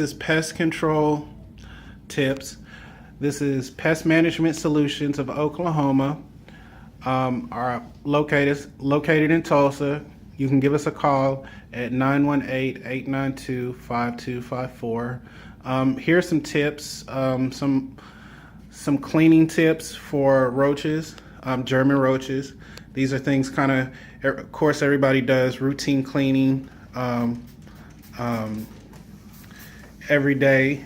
This is pest control tips. This is Pest Management Solutions of Oklahoma. Are located in Tulsa. You can give us a call at 918-892-5254. Here's some tips, some cleaning tips for roaches, German roaches. These are things of course, everybody does routine cleaning every day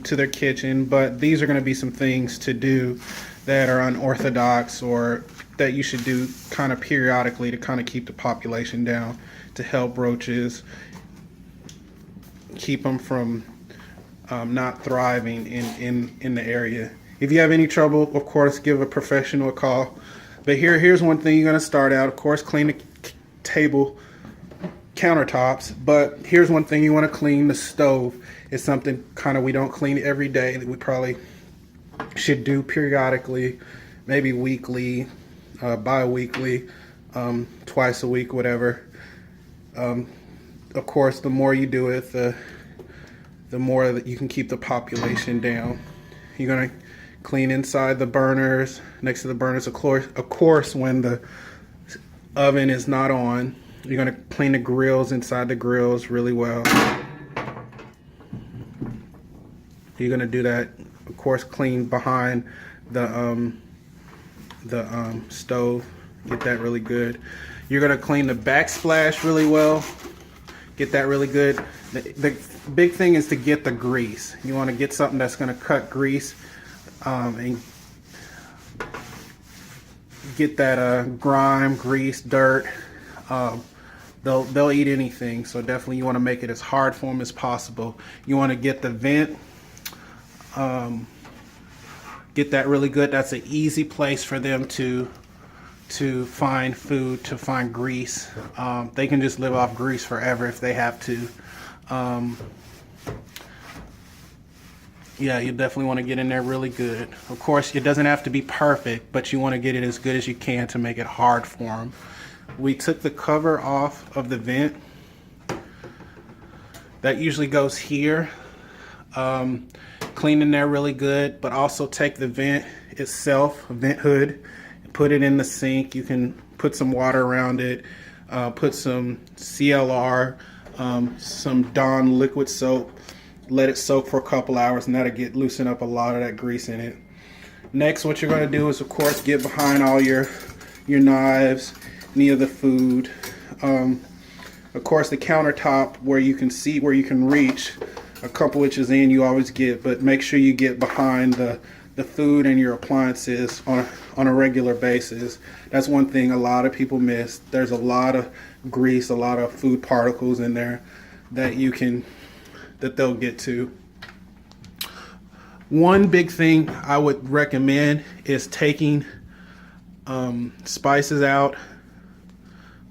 to their kitchen, but these are going to be some things to do that are unorthodox or that you should do kind of periodically to kind of keep the population down, to help roaches, keep them from not thriving in the area. If you have any trouble, of course, give a professional a call. But here's one thing you're going to start out. Of course, clean the table countertops, but here's one thing you want to clean: the stove. It's something we don't clean every day, that we probably should do periodically, maybe weekly, bi-weekly, twice a week, whatever. Of course, the more you do it, the more that you can keep the population down. You're going to clean inside the burners, next to the burners, of course, when the oven is not on. You're going to clean the grills, inside the grills, really well. You're going to do that, of course, clean behind the stove. Get that really good. You're going to clean the backsplash really well. Get that really good. The big thing is to get the grease. You want to get something that's going to cut grease and get that grime, grease, dirt. They'll eat anything, so definitely you want to make it as hard for them as possible. You want to get the vent. Get that really good. That's an easy place for them to find food, to find grease. They can just live off grease forever if they have to. Yeah, you definitely want to get in there really good. Of course, it doesn't have to be perfect, but you want to get it as good as you can to make it hard for them. We took the cover off of the vent. That usually goes here. Clean in there really good, but also take the vent itself, vent hood, and put it in the sink. You can put some water around it, put some CLR, some Dawn liquid soap, let it soak for a couple hours, and that'll loosen up a lot of that grease in it. Next, what you're going to do is, of course, get behind all your knives, any of the food. Of course, the countertop where you can see, where you can reach a couple inches in, you always get, but make sure you get behind the food and your appliances on a regular basis. That's one thing a lot of people miss. There's a lot of grease, a lot of food particles in there that they'll get to. One big thing I would recommend is taking spices out,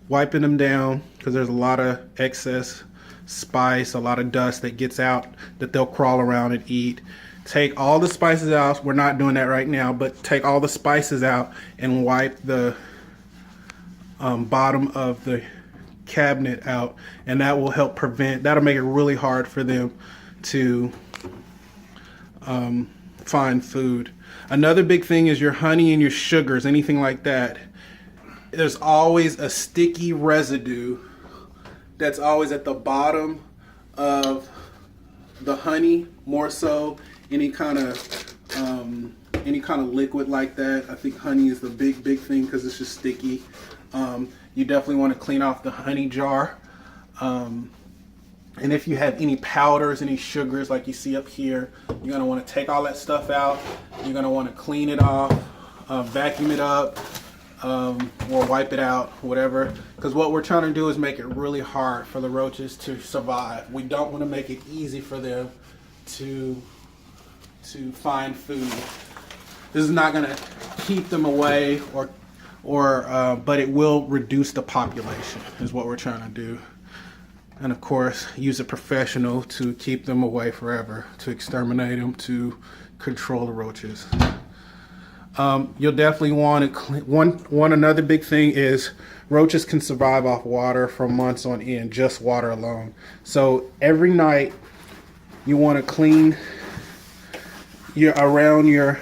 wiping them down, because there's a lot of excess spice, a lot of dust that gets out that they'll crawl around and eat. Take all the spices out. We're not doing that right now, but take all the spices out and wipe the bottom of the cabinet out, and that will help prevent, that'll make it really hard for them to find food. Another big thing is your honey and your sugars, anything like that. There's always a sticky residue that's always at the bottom of the honey, more so any kind of liquid like that. I think honey is the big thing because it's just sticky. You definitely want to clean off the honey jar. And if you have any powders, any sugars like you see up here, you're going to want to take all that stuff out. You're going to want to clean it off, vacuum it up, or wipe it out, whatever, because what we're trying to do is make it really hard for the roaches to survive. We don't want to make it easy for them to find food. This is not going to keep them away, but it will reduce the population, is what we're trying to do. And of course, use a professional to keep them away forever, to exterminate them, to control the roaches. You'll definitely want to another big thing is roaches can survive off water for months on end, just water alone. So every night You want to clean around your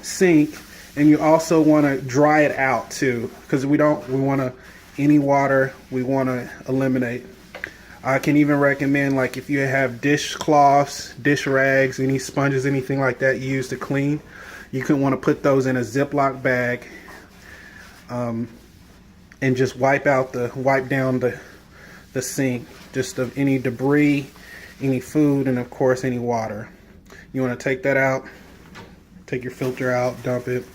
sink, and you also want to dry it out too, because we want to, any water we want to eliminate. I can even recommend, like, if you have dishcloths, dish rags, any sponges, anything like that you use to clean, you can want to put those in a Ziploc bag, and just wipe down the sink, just of any debris, any food, and of course any water. You want to take that out, take your filter out, dump it,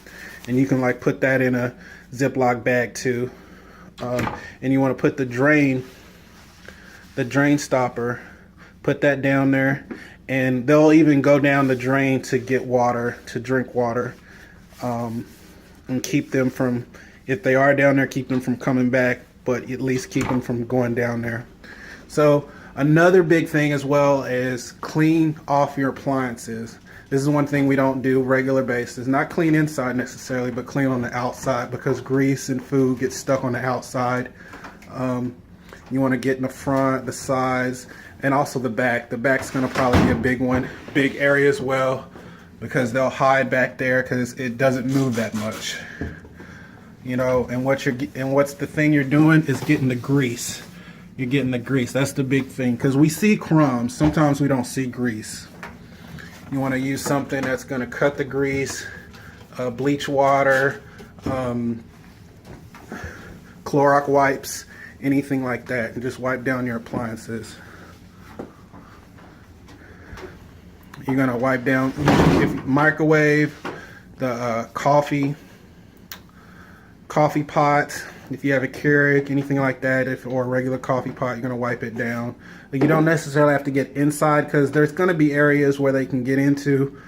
and you can like put that in a Ziploc bag too. And you want to put the drain stopper, put that down there, and they'll even go down the drain to get water, to drink water, and keep them from, if they are down there, keep them from coming back, but at least keep them from going down there. So another big thing as well is clean off your appliances. This is one thing we don't do regular basis. Not clean inside necessarily, but clean on the outside, because grease and food gets stuck on the outside. You want to get in the front, the sides, and also the back. The back's going to probably be a big area as well, because they'll hide back there because it doesn't move that much. You know, and what's the thing you're doing is getting the grease. You're getting the grease. That's the big thing, because we see crumbs. Sometimes we don't see grease. You want to use something that's going to cut the grease, bleach water, Clorox wipes, anything like that, and just wipe down your appliances. You're going to wipe down, if you microwave, the coffee pot, if you have a Keurig, anything like that, or a regular coffee pot, you're going to wipe it down. But you don't necessarily have to get inside, because there's going to be areas where they can get into,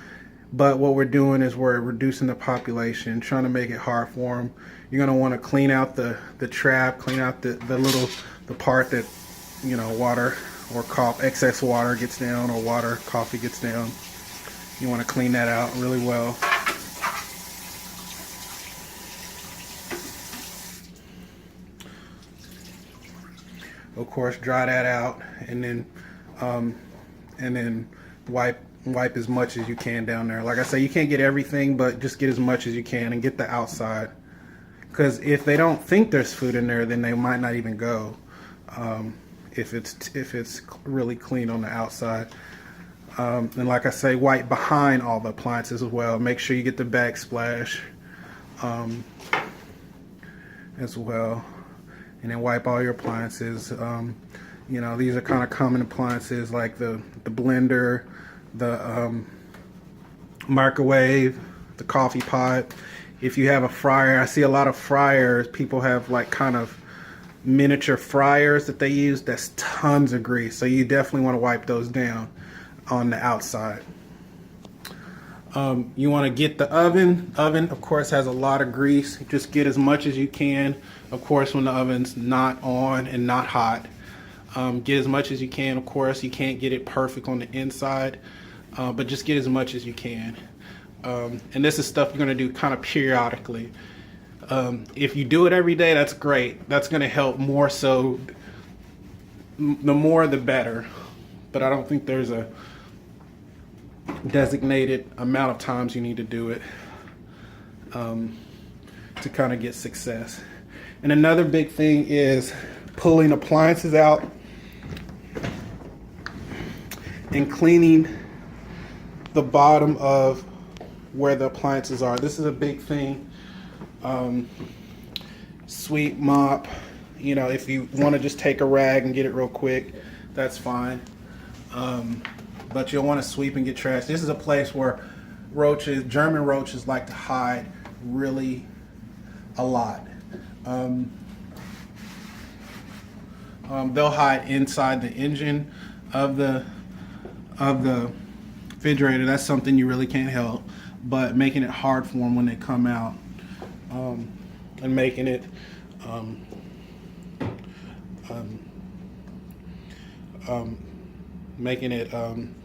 but what we're doing is we're reducing the population, trying to make it hard for them. You're going to want to clean out the trap, clean out the part that, you know, water or excess water gets down, or coffee gets down. You want to clean that out really well. Of course, dry that out, and then wipe as much as you can down there. Like I say, you can't get everything, but just get as much as you can, and get the outside. Because if they don't think there's food in there, then they might not even go. If it's really clean on the outside. And like I say, wipe behind all the appliances as well. Make sure you get the backsplash as well. And then wipe all your appliances. You know, these are kind of common appliances, like the blender, the microwave, the coffee pot. If you have a fryer, I see a lot of fryers. People have like kind of miniature fryers that they use. That's tons of grease. So you definitely want to wipe those down on the outside. You want to get the oven. Oven, of course, has a lot of grease. Just get as much as you can. Of course, when the oven's not on and not hot. Get as much as you can. Of course, you can't get it perfect on the inside, but just get as much as you can. And this is stuff you're going to do kind of periodically. If you do it every day, that's great. That's going to help more so. The more, the better. But I don't think there's a designated amount of times you need to do it to kind of get success. And another big thing is pulling appliances out and cleaning the bottom of where the appliances are. This is a big thing. Sweep, mop, you know, if you want to just take a rag and get it real quick, that's fine. But you'll want to sweep and get trash. This is a place where roaches, German roaches, like to hide really a lot. They'll hide inside the engine of the refrigerator. That's something you really can't help, but making it hard for them when they come out, and making it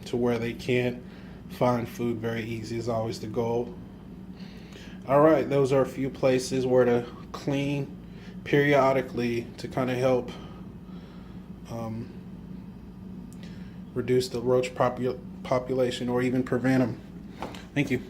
to where they can't find food very easy is always the goal. All right, those are a few places where to clean periodically to kind of help reduce the roach population or even prevent them. Thank you.